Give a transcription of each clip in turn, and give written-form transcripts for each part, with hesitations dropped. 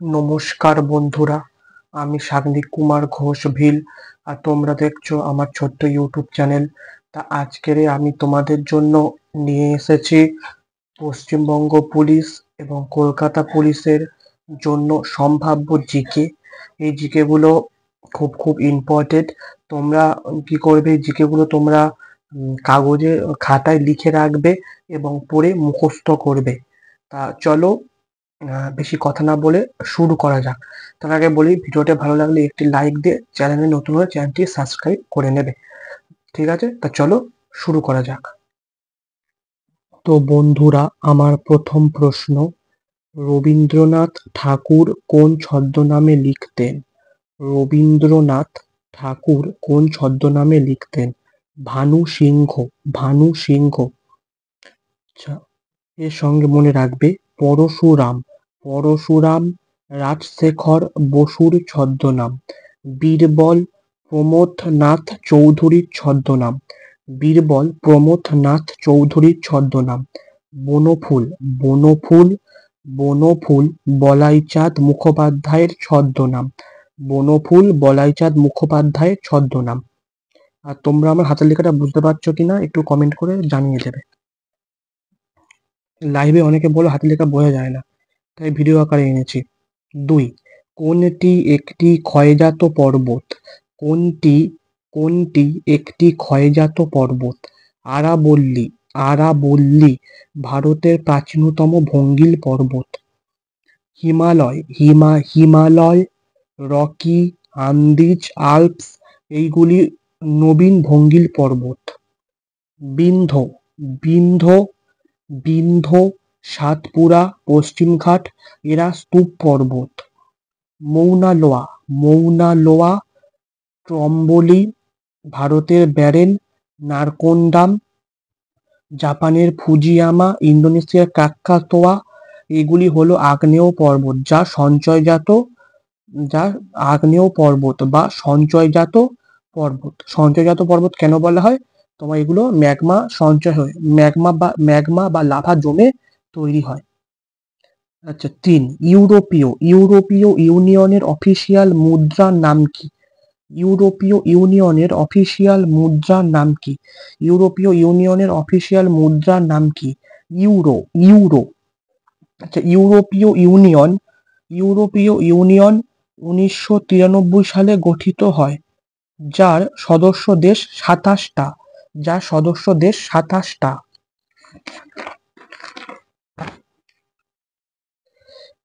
নমস্কার বন্ধুরা, আমি সাগ্নিক কুমার ঘোষ ভিল, আর তোমরা দেখছো আমার ছোট্ট ইউটিউব চ্যানেল। তা আজকের আমি তোমাদের জন্য নিয়ে এসেছি পশ্চিমবঙ্গ পুলিশ এবং কলকাতা পুলিশের জন্য সম্ভাব্য জিকে। এই জিকে গুলো খুব খুব ইম্পর্টেন্ট। তোমরা কি করবে, এই জিকে গুলো তোমরা কাগজে খাতায় লিখে রাখবে এবং পড়ে মুখস্থ করবে। তা চলো, বেশি কথা না বলে শুরু করা যাক। তার আগে বলি, ভিডিওটা ভালো লাগলে একটি লাইক দিয়ে, চ্যানেলে নতুন হলে চ্যানেলটি সাবস্ক্রাইব করে নেবে। ঠিক আছে, তা চলো শুরু করা যাক। তো বন্ধুরা, আমার প্রথম প্রশ্ন, রবীন্দ্রনাথ ঠাকুর কোন ছদ্মনামে লিখতেন? রবীন্দ্রনাথ ঠাকুর কোন ছদ্মনামে লিখতেন? ভানু সিংহ। ভানু সিংহ। আচ্ছা, এর সঙ্গে মনে রাখবে পরশুরাম। পরশুরাম রাজশেখর বসুর ছদ্মনাম। বীরবল প্রমথনাথ চৌধুরীর ছদ্মনাম। বীরবল প্রমথনাথ চৌধুরীর ছদ্মনাম। বনফুল। বনফুল। বনফুল বলাইচাঁদ মুখোপাধ্যায়ের ছদ্মনাম। বনফুল বলাইচাঁদ মুখোপাধ্যায়ের ছদ্মনাম। আর তোমরা আমার হাতের লেখাটা বুঝতে পারছো কিনা একটু কমেন্ট করে জানিয়ে দেবে। লাইভে অনেকে বলো হাতের লেখা বোঝা যায় না, তাই ভিডিও আকারে এনেছি। 2, কোনটি একটি ক্ষয়জাত পর্বত? কোনটি কোনটি একটি ক্ষয়জাত পর্বত? আরাবল্লী। আরাবল্লী ভারতের প্রাচীনতম ভঙ্গিল পর্বত। Himalaya. Himalaya, Rocky, Andes, Alps এইগুলি নবীন ভঙ্গিল পর্বত। বিন্ধ্য। বিন্ধ্য বিন্ধ্য সাতপুরা, পশ্চিমঘাট এরা স্তূপ পর্বত। মৌনা লোয়া। মৌনা লোয়া ট্রম্বলি ভারতের ব্যারেন। নারকোন্ডাম জাপানের ফুজিয়ামা, ইন্দোনেশিয়ার ক্রাক্কাতোয়া এগুলি হলো আগ্নেয় পর্বত যা আগ্নেয় পর্বত বা সঞ্চয়জাত পর্বত। সঞ্চয়জাত পর্বত কেন বলা হয়? তোমার এগুলো ম্যাগমা সঞ্চয় হয়, ম্যাগমা বা লাভা জমে তৈরি হয়। আচ্ছা, 3, ইউরোপীয় ইউনিয়নের অফিসিয়াল মুদ্রার নাম কি? ইউরোপীয় ইউনিয়নের অফিসিয়াল মুদ্রার নাম কি? ইউরোপীয় ইউনিয়নের অফিসিয়াল মুদ্রার নাম কি? ইউরো। ইউরো। আচ্ছা, ইউরোপীয় ইউনিয়ন 1993 সালে গঠিত হয়, যার সদস্য দেশ 27টা। যার সদস্য দেশ 27টা।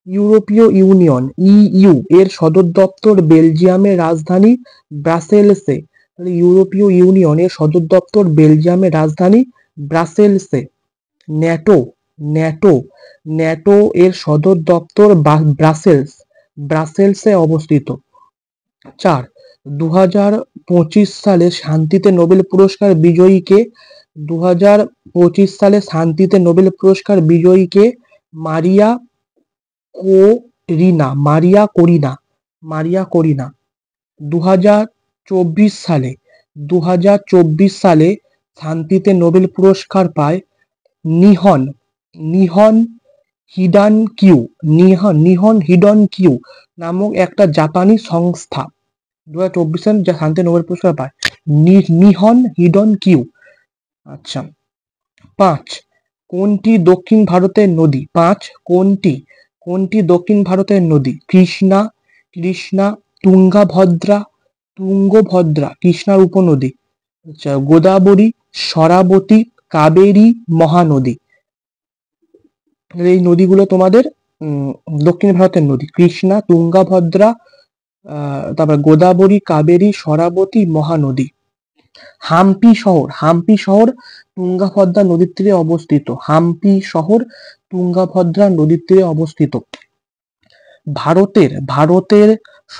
ইউরোপীয় ইউনিয়ন ইইউ এর সদর দপ্তর বেলজিয়ামের রাজধানী ব্রাসেলসে। ইউরোপীয় ইউনিয়নের সদর দপ্তর বেলজিয়ামের রাজধানী ব্রাসেলসে। ন্যাটো। ন্যাটো ন্যাটো এর সদর দপ্তর ব্রাসেলসে অবস্থিত। 4, 2025 সালে শান্তিতে নোবেল পুরস্কার বিজয়ীকে? 2025 সালে শান্তিতে নোবেল পুরস্কার বিজয়ীকে? Maria Corina. Maria Corina. Maria Corina. 2024 সালে শান্তিতে নোবেল পুরস্কার পায় নিহন হিডন কিউ নামক একটা জাপানি সংস্থা। 2024 সালে যা শান্তিতে নোবেল পুরস্কার পায় নিহন হিডন কিউ। আচ্ছা, 5, কোনটি দক্ষিণ ভারতের নদী? 5, কোনটি দক্ষিণ ভারতের নদী? কৃষ্ণা, তুঙ্গভদ্রা কৃষ্ণার উপনদী। আচ্ছা, গোদাবরী, শরাবতী, কাবেরী, মহানদী। এই নদীগুলো তোমাদের দক্ষিণ ভারতের নদী। কৃষ্ণা, তুঙ্গভদ্রা, তারপর গোদাবরী, কাবেরী, শরাবতী, মহানদী। হাম্পি শহর তুঙ্গভদ্রা নদীর তীরে অবস্থিত। হাম্পি শহর তুঙ্গভদ্রা নদীর তীরে অবস্থিত। ভারতের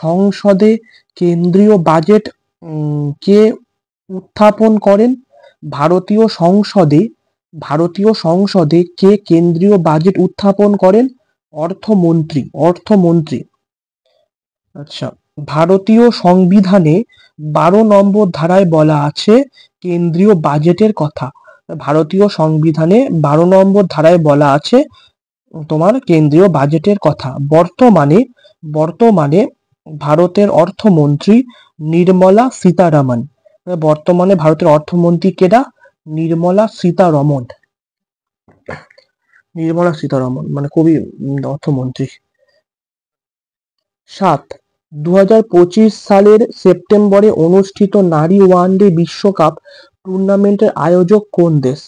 সংসদে কেন্দ্রীয় বাজেট কে উত্থাপন করেন? ভারতীয় সংসদে কে কেন্দ্রীয় বাজেট উত্থাপন করেন? অর্থমন্ত্রী। আচ্ছা, ভারতীয় সংবিধানে 12 নম্বর ধারায় বলা আছে কেন্দ্রীয় বাজেটের কথা। ভারতীয় সংবিধানে 12 নম্বর ধারায় বলা আছে তোমার কেন্দ্রীয় বাজেটের কথা। বর্তমানে বর্তমানে ভারতের অর্থমন্ত্রী নির্মলা সীতারামন। বর্তমানে ভারতের অর্থমন্ত্রী কেডা? নির্মলা সীতারমন। নির্মলা সীতারমন মানে কবি অর্থমন্ত্রী। 7. 2025 সালের সেপ্টেম্বরে অনুষ্ঠিত নারী ওয়ানডে বিশ্বকাপ টুর্নামেন্টের আয়োজক কোন দেশ?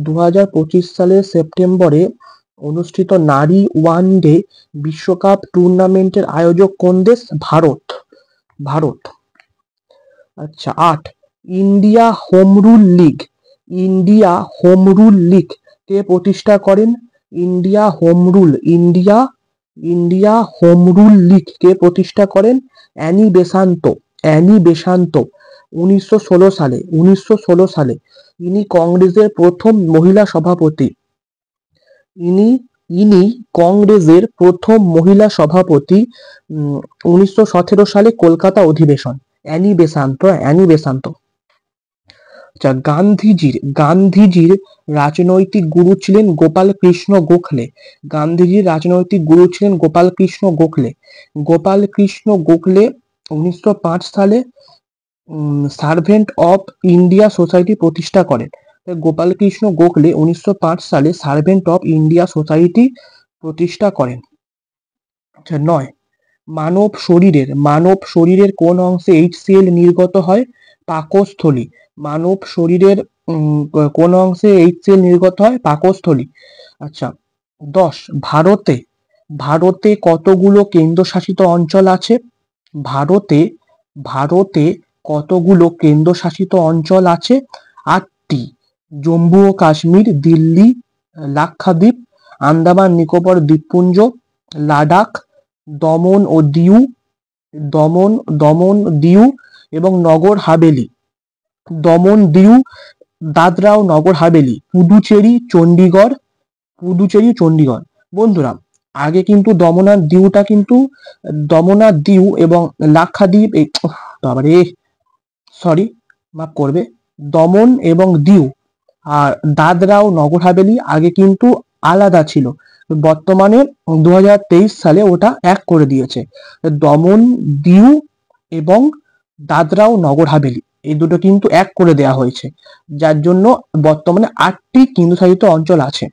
2025 সালের সেপ্টেম্বরে অনুষ্ঠিত নারী ওয়ানডে বিশ্বকাপ টুর্নামেন্টের আয়োজক কোন দেশ? ভারত। ভারত। আচ্ছা। 8. India Home Rule League. India Home Rule League কে প্রতিষ্ঠা করেন? India Home Rule India Home Rule League কে প্রতিষ্ঠা করেন? Annie Besant. অ্যানি বেসান্ত 1916 সালে। 1916 সালে ইনি কংগ্রেসের প্রথম মহিলা সভাপতি। ইনি কংগ্রেসের প্রথম মহিলা সভাপতি। 1917 সালে কলকাতা অধিবেশন। Annie Besant. Annie Besant. আচ্ছা। গান্ধীজির রাজনৈতিক গুরু ছিলেন গোপাল কৃষ্ণ গোখলে। গান্ধীজির রাজনৈতিক গুরু ছিলেন গোপাল কৃষ্ণ গোখলে। গোপাল কৃষ্ণ গোখলে 1905 সালে সার্ভেন্ট অফ ইন্ডিয়া সোসাইটি প্রতিষ্ঠা করেন। গোপাল কৃষ্ণ গোখলে 1905 সালে সার্ভেন্ট অফ ইন্ডিয়া সোসাইটি প্রতিষ্ঠা করেন। আচ্ছা। 9. মানব শরীরের কোন অংশে HCl নির্গত হয়? পাকস্থলী। মানব শরীরের কোন অংশে HCl নির্গত হয়? পাকস্থলী। আচ্ছা। 10. ভারতে কতগুলো কেন্দ্রশাসিত অঞ্চল আছে? ভারতে কতগুলো কেন্দ্রশাসিত অঞ্চল আছে? 8টি। জম্মু ও কাশ্মীর, দিল্লি, লাক্ষাদ্বীপ, আন্দামান নিকোবর দ্বীপপুঞ্জ, লাদাখ, দমন দিউ এবং নগর হাভেলি। দমন, দিউ, দাদরা ও নগর হাভেলি, পুদুচেরি, চণ্ডীগড়। বন্ধুরা, আগে কিন্তু দমন আর দিউ এবং লাক্ষাদ্বীপ মাফ করবে, দমন এবং দিউ আর দাদরা ও নগর হাভেলি আগে কিন্তু আলাদা ছিল। বর্তমানে 2023 সালে ওটা এক করে দিয়েছে। দমন, দিউ এবং দাদরা ও নগর হাভেলি এই দুটো কিন্তু এক করে দেয়া হয়েছে, যার জন্য বর্তমানে 8টি কেন্দ্রশাসিত অঞ্চল আছে।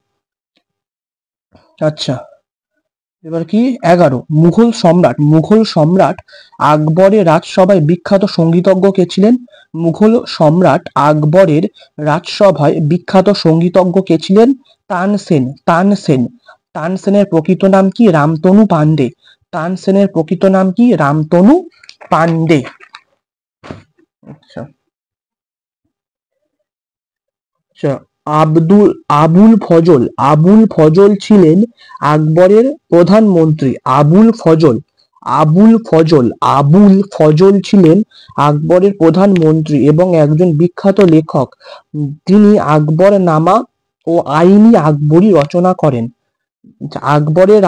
আচ্ছা। এবার কি? 11. মুঘল সম্রাট আকবরের রাজসভায় বিখ্যাত সঙ্গীতজ্ঞ কে ছিলেন? মুঘল সম্রাট আকবরের রাজসভায় বিখ্যাত সঙ্গীতজ্ঞ কে ছিলেন? তানসেনের প্রকৃত নাম কি? রামতনু পান্ডে। তানসেনের প্রকৃত নাম কি? রামতনু পান্ডে। আচ্ছা। আবুল ফজল ছিলেন আকবরের প্রধানমন্ত্রী। আবুল ফজল ছিলেন আকবরের প্রধানমন্ত্রী এবং একজন বিখ্যাত লেখক। তিনি আকবরনামা ও আইনি আকবরী রচনা করেন। আকবরের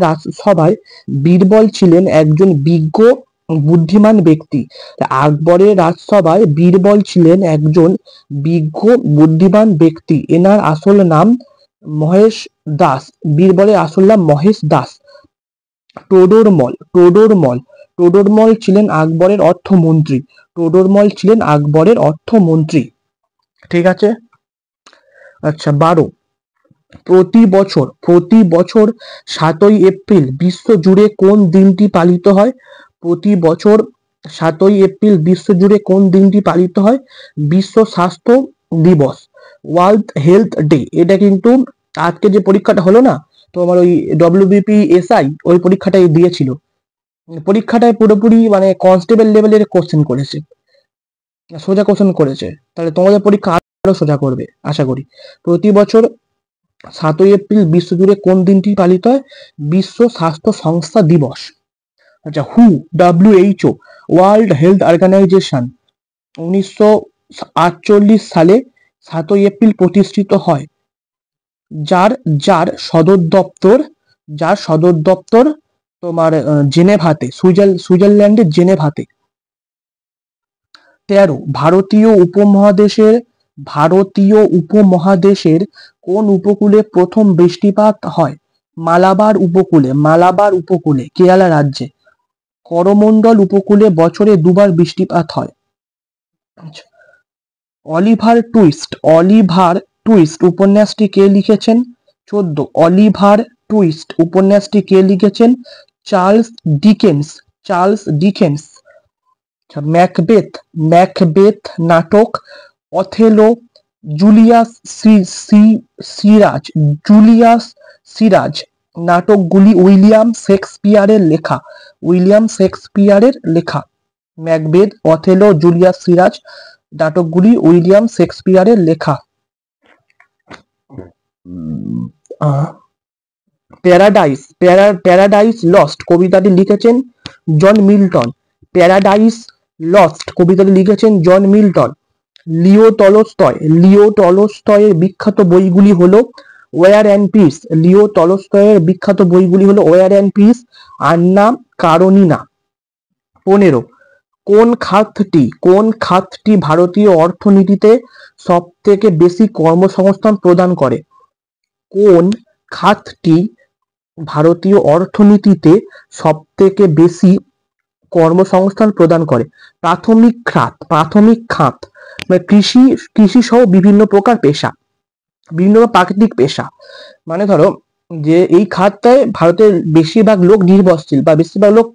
রাজসভায় বীরবল ছিলেন একজন বিজ্ঞ বুদ্ধিমান ব্যক্তি। আকবরের রাজসভায় বীরবল ছিলেন একজন বিজ্ঞ বুদ্ধিমান ব্যক্তি। এনার আসল নাম মহেশ দাস। বীরবলের আসল নাম মহেশ দাস। টোডরমল ছিলেন আকবরের অর্থমন্ত্রী। ঠিক আছে। আচ্ছা। 12. প্রতি বছর 7ই এপ্রিল বিশ্ব জুড়ে কোন দিনটি পালিত হয়? প্রতি বছর 7ই এপ্রিল বিশ্ব জুড়ে কোন দিনটি পালিত হয়? বিশ্ব স্বাস্থ্য দিবস, ওয়ার্ল্ড হেলথ ডে। এটা কিন্তু আজকে যে পরীক্ষাটা হলো না, তো আমার ওই WBPSI ওই পরীক্ষাটাই দিয়েছিল। পরীক্ষাটায় পুরোপুরি মানে কনস্টেবল লেভেলের কোশ্চেন করেছে, সোজা কোশ্চেন করেছে। তাহলে তোমাদের পরীক্ষা আরো সোজা করবে আশা করি। প্রতি বছর 7ই এপ্রিল বিশ্বজুড়ে কোন দিনটি পালিত হয়? বিশ্ব স্বাস্থ্য সংস্থা দিবস। আচ্ছা। WHO ওয়ার্ল্ড হেলথ অর্গানাইজেশন 1948 সালে 7ই এপ্রিল প্রতিষ্ঠিত হয়। যার সদর দপ্তর তোমার জেনেভাতে, সুইজারল্যান্ডের জেনেভাতে। 13. ভারতীয় উপমহাদেশের কোন উপকূলে প্রথম বৃষ্টিপাত হয়? মালাবার উপকূলে কেরালা রাজ্যে করমণ্ডল উপকূলে বছরে 2 বার বৃষ্টিপাত হয়। আচ্ছা, অলিভার টুইস্ট উপন্যাসটি কে লিখেছেন? 14, অলিভার টুইস্ট উপন্যাসটি কে লিখেছেন? Charles Dickens. আচ্ছা, ম্যাকবেথ নাটক, অথেলো, জুলিয়াস সিরাজ নাটকগুলি উইলিয়াম শেক্সপিয়ারের লেখা। ম্যাকবেথ, অথেলো, জুলিয়াস সিরাজ নাটকগুলি উইলিয়াম শেক্সপিয়ারের লেখা। প্যারাডাইস লস্ট কবিতাটি লিখেছেন জন মিল্টন। প্যারাডাইস লস্ট কবিতাটি লিখেছেন জন মিল্টন। লিও টলস্টয়ের বিখ্যাত বইগুলি হলো ওয়ার অ্যান্ড পিস। লিও টলস্টয়ের বিখ্যাত বইগুলি হলো ওয়ার অ্যান্ড পিস, আন্না কারোনিনা। 15, কোন খাতটি ভারতীয় অর্থনীতিতে সব থেকে বেশি কর্মসংস্থান প্রদান করে? কোন খাতটি ভারতীয় অর্থনীতিতে সব থেকে বেশি কর্মসংস্থান প্রদান করে? প্রাথমিক খাত মানে কৃষি সহ বিভিন্ন প্রকার পেশা, বিভিন্ন প্রাকৃতিক পেশা। মানে ধরো যে এই খাতটায় ভারতের বেশিরভাগ লোক নির্ভরশীল বা বেশিরভাগ লোক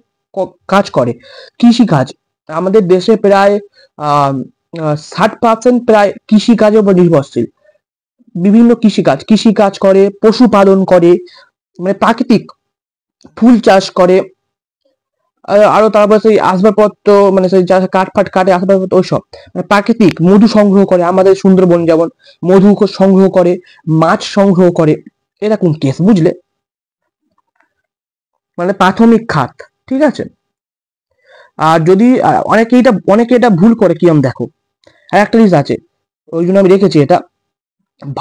কাজ করে কৃষিকাজ। আমাদের দেশে প্রায় 60% প্রায় কৃষিকাজের উপর নির্ভরশীল। বিভিন্ন কৃষিকাজ করে, পশুপালন করে, মানে প্রাকৃতিক ফুল চাষ করে, আরো তারপর সেই আসবাবপত্র, মানে সেই যা কাঠ কাটে আসবাবপত্র, ওইসব প্রাকৃতিক মধু সংগ্রহ করে। আমাদের সুন্দরবন যেমন মধু সংগ্রহ করে, মাছ সংগ্রহ করে, এরকম কেস, বুঝলে? মানে প্রাথমিক খাত, ঠিক আছে। আর যদি অনেকে এটা ভুল করে, কিরম দেখো, আর একটা জিনিস আছে, ওই জন্য আমি রেখেছি এটা।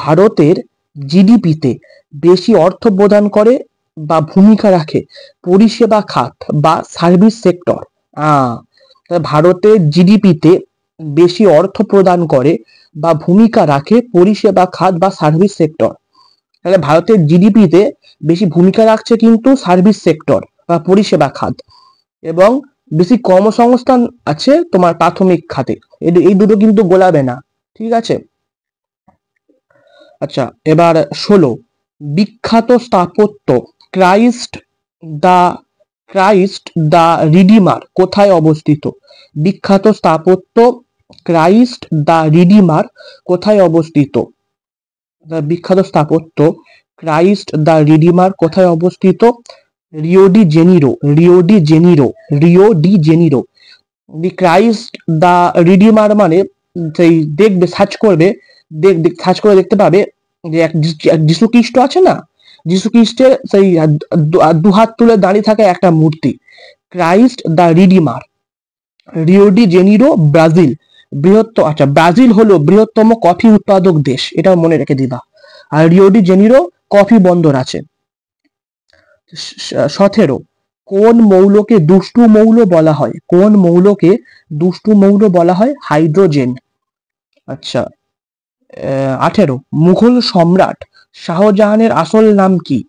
ভারতের জিডিপিতে বেশি অর্থ প্রদান করে বা ভূমিকা রাখে পরিষেবা খাত বা সার্ভিস সেক্টর। ভারতের জিডিপিতে বেশি অর্থ প্রদান করে বা ভূমিকা রাখে পরিষেবা খাত বা সার্ভিস সেক্টর। তাহলে ভারতের জিডিপিতে বেশি ভূমিকা রাখছে কিন্তু সার্ভিস সেক্টর বা পরিষেবা খাত, এবং বেশি কর্মসংস্থান আছে তোমার প্রাথমিক খাতে। এই দুটো কিন্তু গোলাবে না, ঠিক আছে। আচ্ছা, এবার 16, বিখ্যাত স্থাপত্য ক্রাইস্ট দ্য রিডিমার কোথায় অবস্থিত? বিখ্যাত স্থাপত্য ক্রাইস্ট দ্য রিডিমার কোথায় অবস্থিত? বিখ্যাত স্থাপত্য ক্রাইস্ট দ্য রিডিমার কোথায় অবস্থিত? Rio de Janeiro. The Christ the redeemer মানে সেই দেখবে, সার্চ করে দেখতে পাবে যে এক যিশু খ্রিস্ট আছে না, যিশু খ্রিস্টের সেই দুহাত তুলে দাঁড়িয়ে থাকে একটা মূর্তি। Christ the redeemer, Rio de Janeiro, Brazil. Brazil হলো বৃহত্তম কফি উৎপাদক দেশ, এটাও মনে রেখে দিবা। আর রিও ডি জেনিরো কফি বন্দর আছে। 17, কোন মৌলকে দুষ্টু মৌল বলা হয়? কোন মৌলকে দুষ্টু মৌল বলা হয়? হাইড্রোজেন। আচ্ছা, 18, মুঘল সম্রাট শাহজাহানের আসল নাম কি?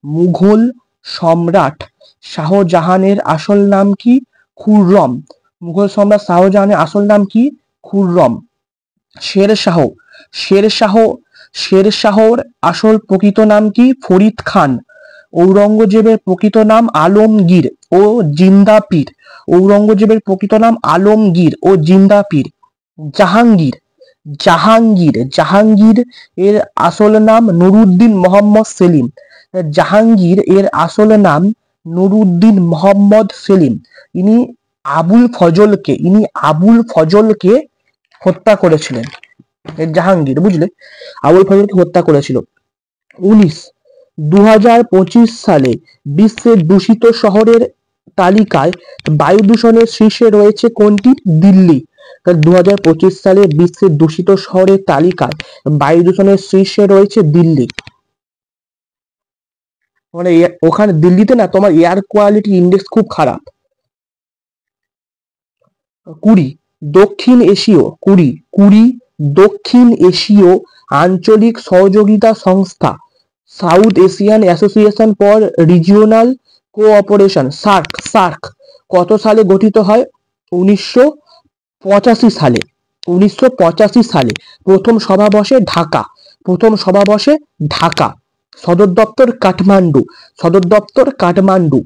মুঘল সম্রাট শাহজাহানের আসল নাম কি? খুররম। মুঘল সম্রাট শাহজাহানের আসল নাম কি? খুররম। শেরশাহর আসল প্রকৃত নাম কি? ফরিদ খান। ঔরঙ্গজেবের প্রকৃত নাম আলমগীর ও জিন্দাপীর। ঔরঙ্গজেবের প্রকৃত নাম আলমগীর ও জিন্দাপীর। জাহাঙ্গীর এর আসল নাম নুরুদ্দিন মোহাম্মদ সেলিম। জাহাঙ্গীর এর আসল নাম নুরুদ্দিন মোহাম্মদ সেলিম। ইনি আবুল ফজলকে হত্যা করেছিলেন। জাহাঙ্গীর, বুঝলে, আবুল ফজলকে হত্যা করেছিল। 19, 2025 সালে বিশ্বের দূষিত শহরের তালিকায় বায়ু দূষণের শীর্ষে রয়েছে কোনটি? দিল্লি। 2025 সালে বিশ্বের দূষিত শহরের তালিকায় বায়ু দূষণের শীর্ষে রয়েছে দিল্লি। মানে ওখানে দিল্লিতে না তোমার এয়ার কোয়ালিটি ইন্ডেক্স খুব খারাপ। 20, দক্ষিণ এশীয় আঞ্চলিক সহযোগিতা সংস্থা south Asian association for regional cooperation, SAARC, SAARC কত সালে গঠিত হয়? 1985 সালে। 1985 সালে প্রথম সভা বসে ঢাকা, প্রথম সভা বসে ঢাকা। সদর দপ্তর কাঠমান্ডু, সদর দপ্তর কাঠমান্ডু।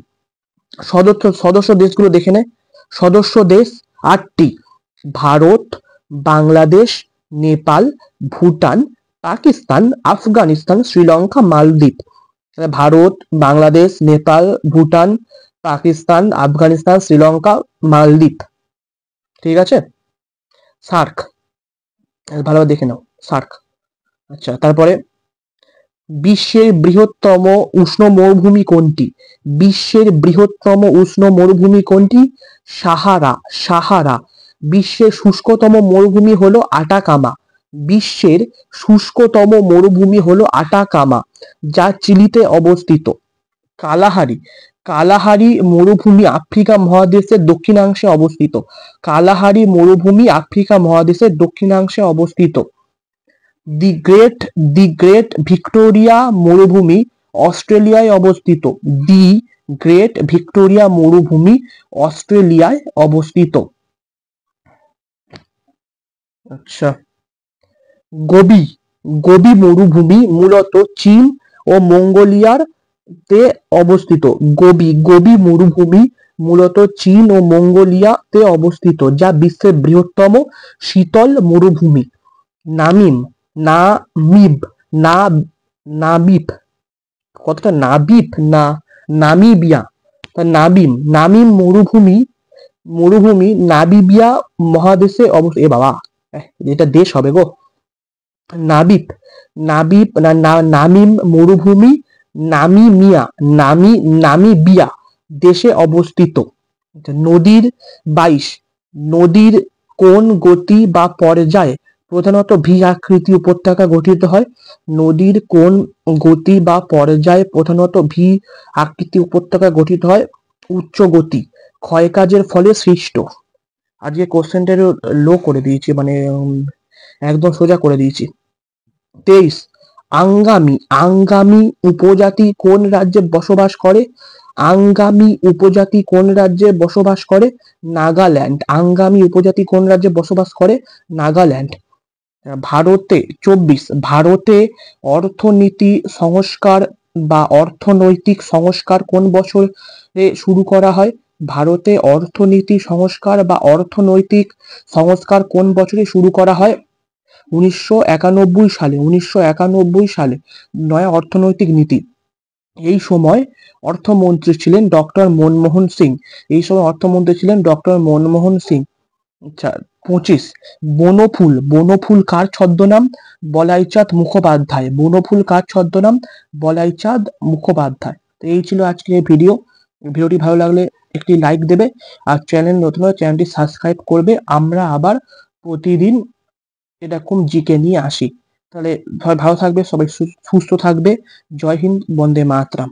সদস্য দেশগুলো দেখে নেয়। সদস্য দেশ 8টি: ভারত, বাংলাদেশ, নেপাল, ভুটান, পাকিস্তান, আফগানিস্তান, শ্রীলঙ্কা, মালদ্বীপ। ভারত, বাংলাদেশ, নেপাল, ভুটান, পাকিস্তান, আফগানিস্তান, শ্রীলঙ্কা, মালদ্বীপ। ঠিক আছে, সার্ক, ভালোভাবে দেখে নাও সার্ক। আচ্ছা, তারপরে বিশ্বের বৃহত্তম উষ্ণ মরুভূমি কোনটি? বিশ্বের বৃহত্তম উষ্ণ মরুভূমি কোনটি? সাহারা, সাহারা। বিশ্বের শুষ্কতম মরুভূমি হলো আটাকামা। বিশ্বের শুষ্কতম মরুভূমি হলো আটাকামা, যা চিলিতে অবস্থিত। কালাহারি, কালাহারি মরুভূমি আফ্রিকা মহাদেশের দক্ষিণাংশে অবস্থিত। কালাহারি মরুভূমি আফ্রিকা মহাদেশের দক্ষিণাংশে অবস্থিত। দি গ্রেট ভিক্টোরিয়া মরুভূমি অস্ট্রেলিয়ায় অবস্থিত। দি গ্রেট ভিক্টোরিয়া মরুভূমি অস্ট্রেলিয়ায় অবস্থিত। আচ্ছা, গোবি, গোবি মরুভূমি মূলত চীন ও মঙ্গোলিয়ার তে অবস্থিত। গোবি, গোবি মরুভূমি মূলত চীন ও মঙ্গোলিয়াতে অবস্থিত, যা বিশ্বের বৃহত্তম শীতল মরুভূমি। নামিম, নামিব, না, নাবিব, কতটা নাবিব না নামিবিয়া, নাবিম, নামিম মরুভূমি, মরুভূমি নামিবিয়া মহাদেশে অবস্থিত। এ বাবা, এটা দেশ হবে গো। নাবিব, নাবিব নামিম মরুভূমি নামিমিয়া, নামিবিয়া দেশে অবস্থিত। নদীর 22, নদীর কোন গতি বা পর্যায়ে প্রধানত ভি আকৃতি উপত্যকা গঠিত হয়? নদীর কোন গতি বা পর্যায়ে প্রধানত ভি আকৃতি উপত্যকা গঠিত হয়? উচ্চ গতি, ক্ষয়কাজের ফলে সৃষ্ট। আজকে কোশ্চেনটা লো করে দিয়েছি, মানে একদম সোজা করে দিয়েছি। 23, আঙ্গামি, আঙ্গামি উপজাতি কোন রাজ্যে বসবাস করে? আঙ্গামি উপজাতি কোন রাজ্যে বসবাস করে? নাগাল্যান্ড। আঙ্গামি উপজাতি কোন রাজ্যে বসবাস করে? নাগাল্যান্ড। ভারতে 24, ভারতে অর্থনীতি সংস্কার বা অর্থনৈতিক সংস্কার কোন বছরে শুরু করা হয়? ভারতে অর্থনীতি সংস্কার বা অর্থনৈতিক সংস্কার কোন বছরে শুরু করা হয়? 1991 সালে। 1991 সালে নয়া অর্থনৈতিক নীতি। এই সময় অর্থমন্ত্রী ছিলেন ডক্টর মনমোহন সিং। এই সময় অর্থমন্ত্রী ছিলেন ডক্টর মনমোহন সিং। আচ্ছা, 25, বনফুল, বনফুল কার ছদ্মনাম? বলাইচাঁদ মুখোপাধ্যায়। বনফুল কার ছদ্মনাম? বলাইচাঁদ মুখোপাধ্যায়। তো এই ছিল আজকের ভিডিও। ভিডিওটি ভালো লাগলে একটি লাইক দেবে, আর চ্যানেল নতুন হলে চ্যানেলটি সাবস্ক্রাইব করবে। আমরা আবার প্রতিদিন এরকম জিকে নিয়ে আসি। তাহলে ভালো থাকবে সবাই, সুস্থ থাকবে। জয় হিন্দ, বন্দে মাতরম।